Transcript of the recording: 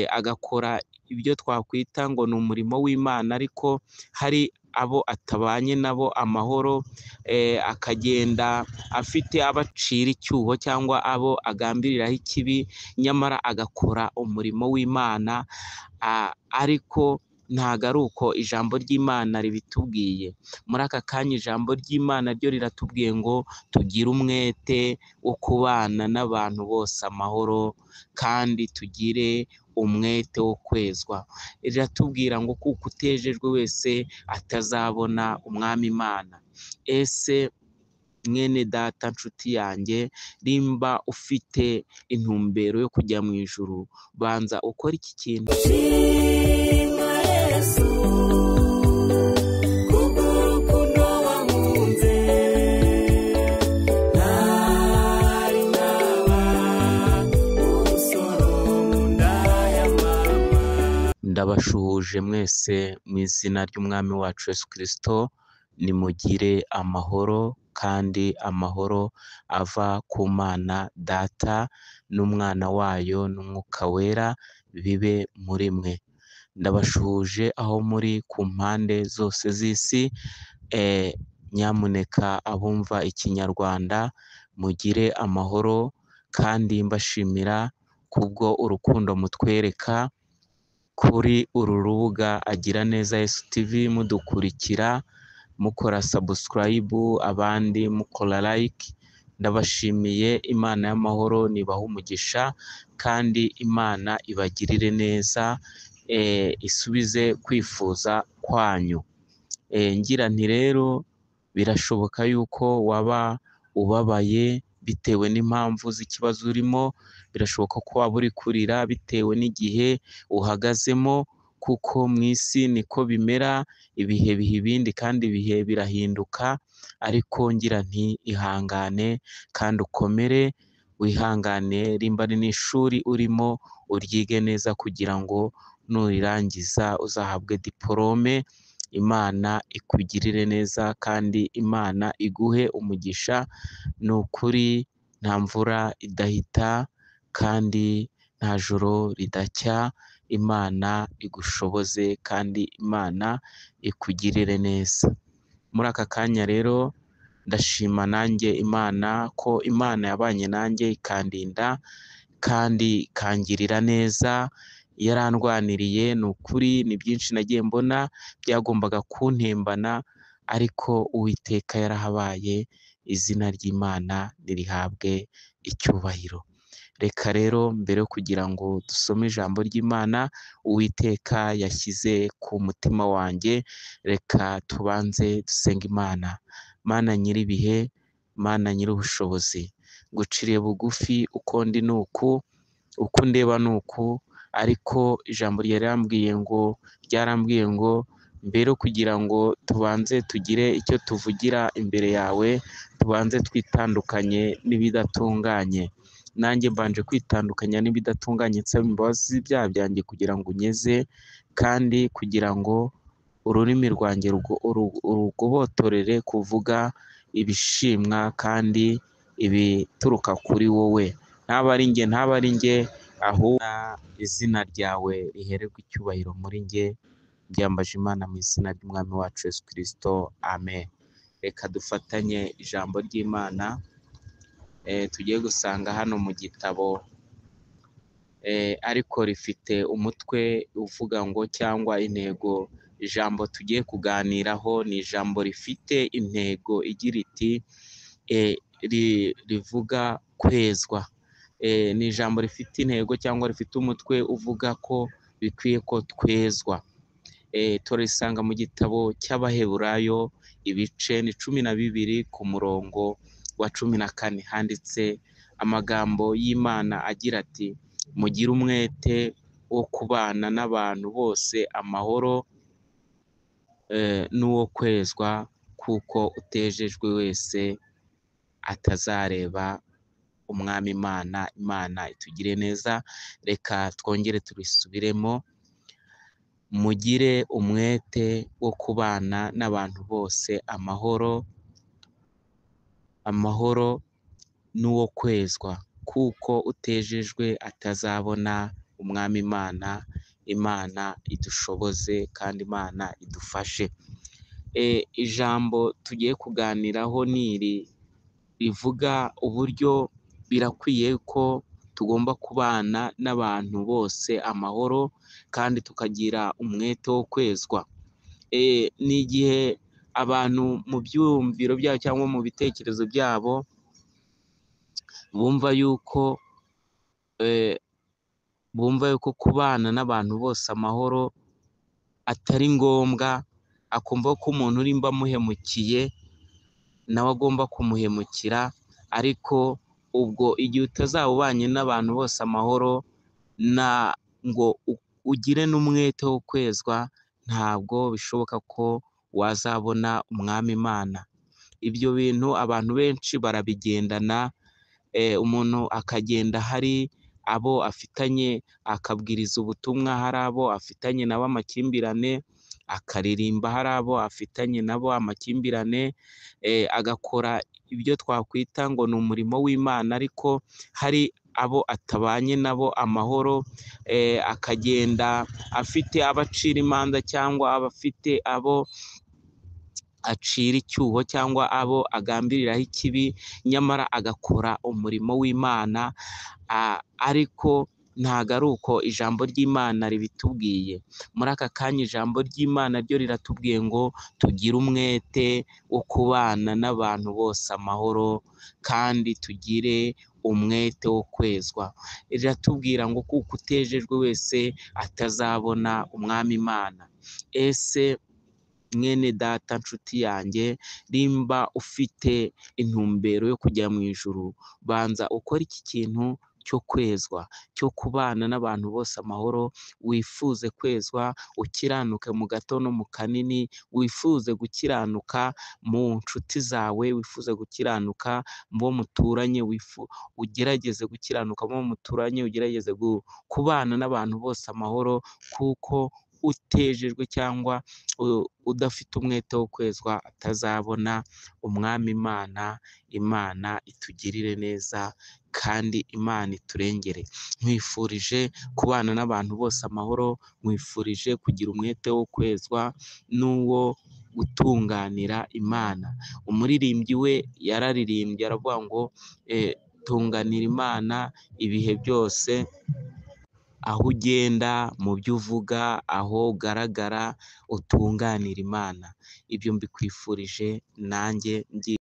agakora ibyo twakwita ngo ni umurimo w'Imana, ariko hari abo atabanye nabo amahoro, akagenda afite abacira icyuho cyangwa abo agambiriraho ikibi, nyamara agakora umurimo w'Imana, ariko ntago ari uko ijambo ry'Imana ribitubwiye. Muri aka kanya ijambo ry'Imana ryo riratubwiye ngo tugire umwete wo kubana n'abantu bose amahoro, kandi tugire umwete wo kwezwa. Riratubwira ngo kuko utejejwe wese atazabona umwami Imana. Ese mwene data, nshuti yanjye, nimba ufite intumbero yo kujya mu ijuru, banza ukora iki kintu. Ndabashuhuje mwese mu izina ry'umwami wacu Yesu Kristo, nimugire amahoro, kandi amahoro ava ku Mana Data n'umwana wayo n'umwuka wera bibe muri mwe. Ndabashuhuje aho muri ku mpande zose z'isi. Nyamuneka abumva ikinyarwanda mugire amahoro, kandi mbashimira kubwo urukundo mutwereka kuri uru rubuga Agira Neza Yesu TV, mudukurikira mukora subscribe, abandi mukora like. Ndabashimiye. Imana y'amahoro nibaha umugisha, kandi Imana ibagirire neza, isubize kwifuza kwanyu. Ngira nti rero, birashoboka yuko waba ubabaye bitewe n'impamvu z'ikibazo urimo, birashoboka ko waba uri kurira bitewe n'igihe uhagazemo, kuko mu isi niko bimera, ibihe biha ibindi kandi ibihe birahinduka. Ariko ngira nti ihangane kandi ukomere, wihangane, rimba ari n'ishuri urimo uryige neza kugira ngo nurirangiza uzahabwe diporome. Imana ikugirire neza, kandi Imana iguhe umugisha. Ni ukuri nta mvura idahita, kandi nta joro ridacya. Imana igushoboze, kandi Imana ikugirire neza. Muri aka kanya rero ndashima nanjye Imana ko Imana yabanye nanjye ikandinda, kandi ikangirira neza. Yarandwaniriye, ni ukuri ni byinshi nagiye mbona byagombaga kuntembana, ariko Uwiteka yarahabaye. Izina ry'Imana nirihabwe icyubahiro. Reka rero mbere yo kugira ngo dusome ijambo ry'Imana Uwiteka yashyize ku mutima wanjye, reka tubanze dusenga Imana. Mana nyir'ibihe, Mana nyir'ubushobozi, nguciriye bugufi, uko ndi ni uku, uko ndeba ni uku, ariko ijambo ryarambwiye ngo mbere kugira ngo tubanze tugire icyo tuvugira imbere yawe, tubanze twitandukanye n'ibidatunganye. Nanjye mbanje kwitandukanya n'ibidatunganye, nsaba imbabazi z'ibyaha byanjye kugira ngo unyeze, kandi kugira ngo ururimi rwanjye urugobotorere kuvuga ibishimwa kandi ibituruka kuri wowe. Ntaba ari njye, ahubwo izina ryawe rihererwe icyubahiro muri njye. Byambaje Imana mu izina ry'umwami wacu Yesu Kristo, amen. Reka dufatanye ijambo ry'Imana tugiye gusanga hano mu gitabo, ariko rifite umutwe uvuga ngo, cyangwa intego, ijambo tugiye kuganiraho ni ijambo rifite intego igira iti rivuga kwezwa. Ni ijambo rifite intego cyangwa rifite umutwe uvuga ko bikwiye ko twezwa. Turisanga mu gitabo cy'Abaheburayo, ibice ni 12 ku murongo wa 14. Handitse amagambo y'Imana agira ati, mugire umwete wo kubana n'abantu bose amahoro, n'uwo kwezwa, kuko utejejwe wese atazareba umwami Imana. Imana itugire neza. Reka twongere turisubiremo. Mugire umwete wo kubana n'abantu bose amahoro, n'uwo kwezwa, kuko utejejwe atazabona umwami Imana idushoboze kandi Imana idufashe. Ijambo tugiye kuganiraho ni iri rivuga uburyo birakwiye ko tugomba kubana n'abantu bose amahoro kandi tukagira umwete wo kwezwa. Ni igihe abantu mu byumviro byabo cyangwa mu bitekerezo byabo bumva yuko kubana n'abantu bose amahoro atari ngombwa, akumva ko umuntu urimba amuhemukiye nawe agomba kumuhemukira, ariko ubwo igihe utazaba ubanye n'abantu bose amahoro ngo ugire n'umwete wo kwezwa, ntabwo bishoboka ko wazabona umwami Imana. Ibyo bintu abantu benshi barabigendana, umuntu akagenda hari abo afitanye akabwiriza ubutumwa, hari abo afitanye nabo amakimbirane, akaririmba hari abo afitanye nabo amakimbirane, agakora ibyo twakwita ngo ni umurimo w'Imana, ariko hari abo atabanye nabo amahoro, akagenda afite abacira imanza cyangwa abafite abo acira icyuho cyangwa abo agambiriraho ikibi, nyamara agakora umurimo w'Imana, ariko ntabwo ari uko ijambo ry'Imana ribitubwiye. Muri aka kanya ijambo ry'Imana ryo riratubwiye ngo tugire umwete wo kubana n'abantu bose amahoro kandi tugire umwete wo kwezwa. Riratubwira ngo kuko utejejwe wese atazabona umwami Imana. Ese mwene data, nshuti yanjye, nimba ufite intumbero yo kujya mu ijuru, banza ukore iki kintu cyo kwezwa, cyo kubana n'abantu bose amahoro, wifuze kwezwa, ukiranuke mu gato no mu kanini, wifuze gukiranuka mu nshuti zawe, wifuze gukiranuka mu bo muturanye, ugerageze gukiranuka mu bo muturanye, ugerageze kubana n'abantu bose amahoro, kuko utejejwe cyangwa udafite umwete wo kwezwa atazabona umwami Imana itugirire neza kandi Imana iturengere. Nkwifurije kubana n'abantu bose amahoro, nkwifurije kugira umwete wo kwezwa n'uwo gutunganira Imana. Umuririmbyi we yararirimbye aravuga ngo tunganira Imana ibihe byose, aho ugenda, mu byo uvuga, aho ugaragara, utunganira Imana. Ibyo mbikwifurije nanjye